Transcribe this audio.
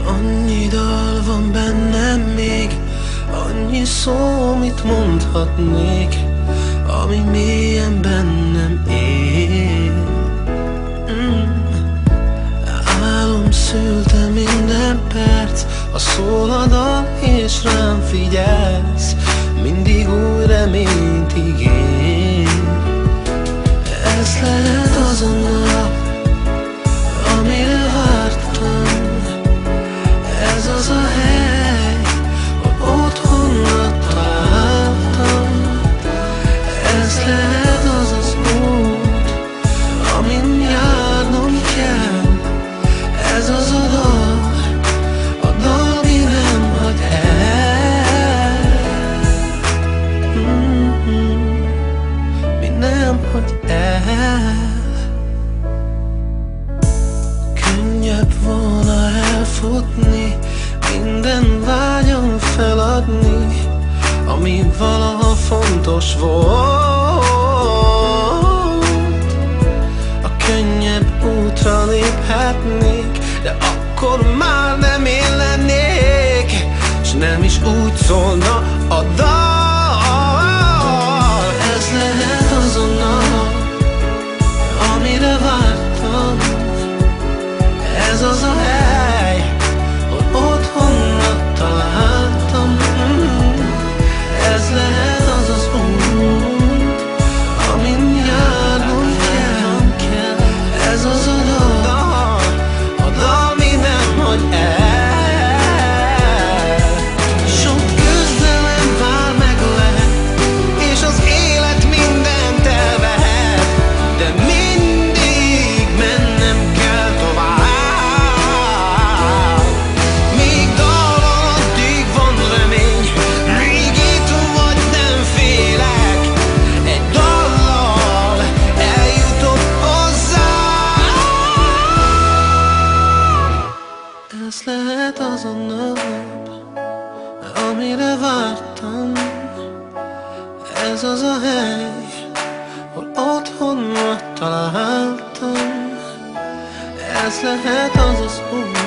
Annyi dal van bennem még, annyi szó, mit mondhatnék, ami mélyen bennem él. Álom szülte minden perc, ha szól a dal és rám figyelsz, mindig új reményt ígér. Ez lehet az a nap, amire vártam. Ez az a hely, ahol otthonra találtam. Ez lehet az az út, amin járnom kell. Ez az a dal, mi nem hagy el. Mi nem hagy el. Könnyebb volna elfutni, minden vágyam feladni, ami valaha fontos volt. A könnyebb útra léphetnék, de akkor már nem én lennék, s nem is úgy szólna a dal. Ez lehet az a nap, amire vártam. Ez az a hely, ahol otthonra találtam. Ez lehet az az út, amin járnom kell. Ez az a dal, mi nem hagy el. Sok küzdelem vár meg lehet, és az élet mindent elvehet, de mindig mennem kell tovább. Míg dallal addig van remény, míg itt vagy nem félek. Egy dallal eljutok hozzá. Ez lehet az a nap, amire vártam. Ez az a hely, hol otthonra találtam. Ez lehet az az út,